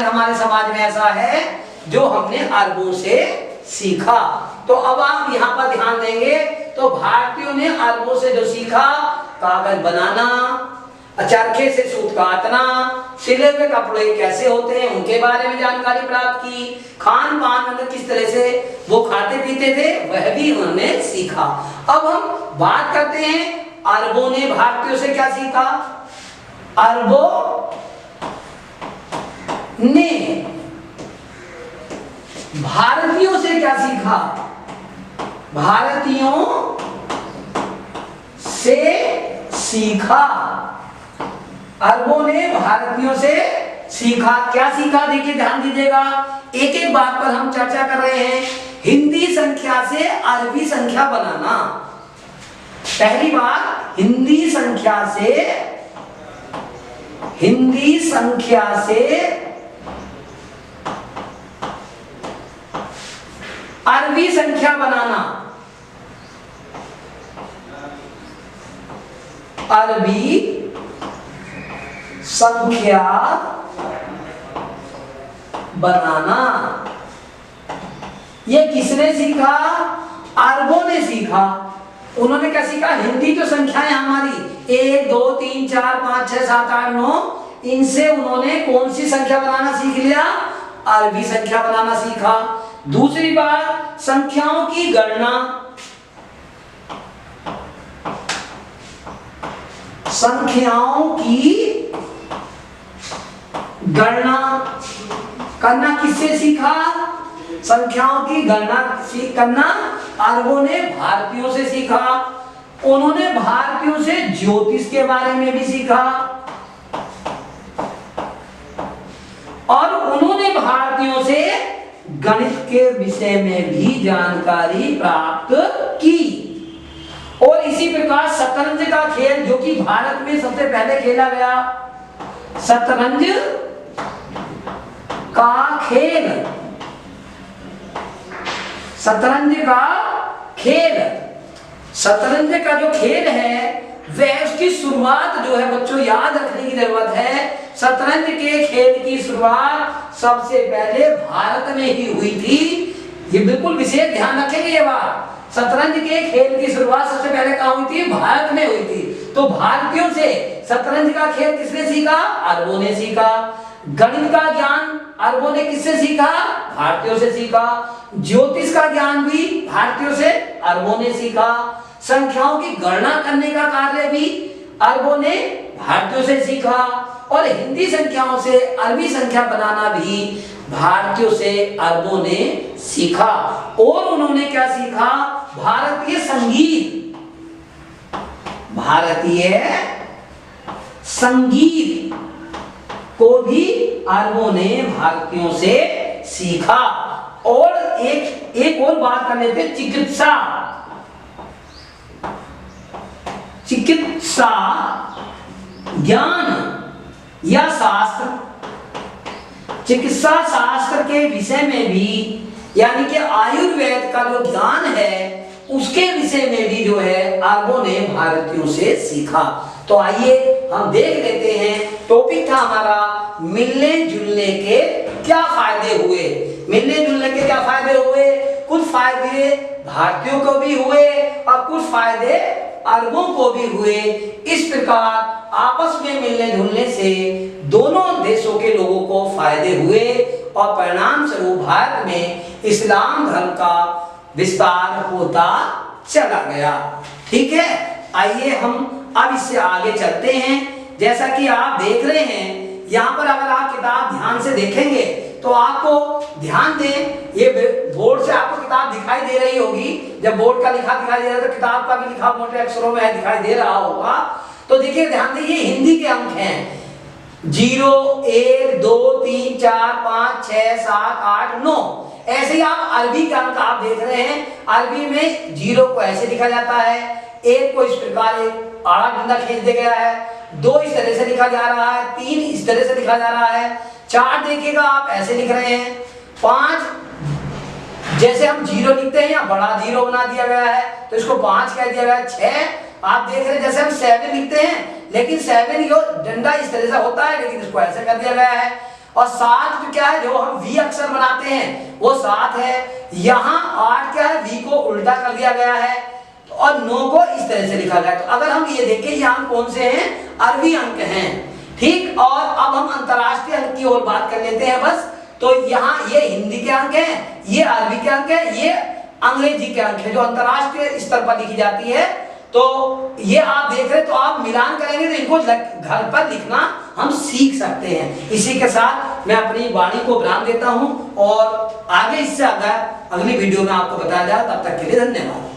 समाज हमारे समाज में ऐसा है जो हमने अरबों से सीखा। तो अब आप यहाँ पर ध्यान देंगे तो भारतीयों ने अरबों से जो सीखा, कागज बनाना, चरखे से सूत काटना, सिले हुए कपड़े कैसे होते हैं उनके बारे में जानकारी प्राप्त की, खान पान मतलब किस तरह से वो खाते पीते थे वह भी उन्होंने सीखा। अब हम बात करते हैं अरबों ने भारतीयों से क्या सीखा। अरबों ने भारतीयों से क्या सीखा। भारतीयों से सीखा। अरबों ने भारतीयों से सीखा। क्या सीखा, देखिए ध्यान दीजिएगा, एक एक बात पर हम चर्चा कर रहे हैं। हिंदी संख्या से अरबी संख्या बनाना। पहली बात, हिंदी संख्या से अरबी संख्या बनाना। अरबी संख्या बनाना ये किसने सीखा। अरबों ने सीखा। उन्होंने क्या सीखा, हिंदी जो संख्याएं हमारी 1 2 3 4 5 6 7 8 9, इनसे उन्होंने कौन सी संख्या बनाना सीख लिया, अरबी संख्या बनाना सीखा। दूसरी बात, संख्याओं की गणना। संख्याओं की गणना करना किससे सीखा, संख्याओं की गणना करना अरबों ने भारतीयों से सीखा। उन्होंने भारतीयों से ज्योतिष के बारे में भी सीखा और उन्होंने भारतीयों से गणित के विषय में भी जानकारी प्राप्त की। और इसी प्रकार शतरंज का खेल, जो कि भारत में सबसे पहले खेला गया, शतरंज का खेल, शतरंज का खेल, शतरंज का जो खेल है वह उसकी शुरुआत जो है बच्चों याद रखने की जरूरत है। शतरंज के खेल की शुरुआत सबसे पहले भारत में ही हुई थी। ये बिल्कुल विशेष ध्यान रखेंगे ये बात। शतरंज के खेल की शुरुआत सबसे पहले कहाँ हुई थी, भारत में हुई थी। तो भारतीयों से शतरंज का खेल किसने सीखा, अरबों ने सीखा। गणित का ज्ञान अरबों ने किससे सीखा, भारतीयों से सीखा। ज्योतिष का ज्ञान भी भारतीयों से, अरबों ने सीखा। संख्याओं की गणना करने का कार्य भी अरबों ने भारतीयों से सीखा। और हिंदी संख्याओं से अरबी संख्या बनाना भी भारतीयों से, अरबों ने सीखा। और उन्होंने क्या सीखा, भारतीय संगीत, भारतीय संगीत को भी अरबों ने भारतीयों से सीखा। और एक और बात कर लेते, चिकित्सा, चिकित्सा ज्ञान या शास्त्र, चिकित्सा शास्त्र के विषय में भी, यानी कि आयुर्वेद का जो ज्ञान है उसके विषय में भी जो है अरबों ने भारतीयों से सीखा। तो आइए हम देख लेते हैं, टॉपिक था हमारा मिलने जुलने के क्या फायदे हुए। मिलने जुलने के क्या फायदे हुए, कुछ फायदे भारतीयों को भी हुए और कुछ फायदे अरबों को भी हुए। इस प्रकार आपस में मिलने जुलने से दोनों देशों के लोगों को फायदे हुए और परिणाम स्वरूप भारत में इस्लाम धर्म का विस्तार होता चला गया। ठीक है, आइए हम अब इससे आगे चलते हैं। जैसा कि आप देख रहे हैं यहाँ पर, अगर आप किताब ध्यान से देखेंगे तो आपको ध्यान दें, ये बोर्ड से आपको किताब दिखाई दे रही होगी। जब बोर्ड का लिखा दिखाई दे रहा है तो किताब का भी लिखा मोटे अक्षरों में दिखाई दे रहा होगा। तो देखिए ध्यान दीजिए, हिंदी के अंक हैं 0 1 2 3 4 5 6 7 8 9। ऐसे ही आप अरबी के अंक आप देख रहे हैं। अरबी में 0 को ऐसे लिखा जाता है, 1 को इस प्रकार एक आड़ा डंडा खींच दिया गया है, 2 इस तरह से लिखा जा रहा है, 3 इस तरह से लिखा जा रहा है, 4 देखिएगा आप ऐसे लिख रहे हैं, 5 जैसे हम 0 लिखते हैं या बड़ा 0 बना दिया गया है तो इसको 5 कह दिया गया है। 6 आप देख रहे हैं जैसे हम 7 लिखते हैं, लेकिन 7 यो डंडा इस तरह से होता है लेकिन इसको ऐसे कर दिया गया है। और 7 जो क्या है, जो हम वी अक्षर बनाते हैं वो 7 है। यहाँ 8 क्या है, वी को उल्टा कर दिया गया है और 9 को इस तरह से लिखा गया है। तो अगर हम ये देखें ये अंक कौन से हैं, अरबी अंक हैं, ठीक। और अब हम अंतरराष्ट्रीय अंक की ओर बात कर लेते हैं बस। तो यहाँ ये हिंदी के अंक हैं, ये अरबी के अंक हैं, ये अंग्रेजी के अंक है जो अंतरराष्ट्रीय स्तर पर लिखी जाती है। तो ये आप देख रहे हैं, तो आप मिलान करेंगे तो इनको घर पर लिखना हम सीख सकते हैं। इसी के साथ मैं अपनी वाणी को विराम देता हूं और आगे इससे अगली वीडियो में आपको बताया जाए। तब तक के लिए धन्यवाद।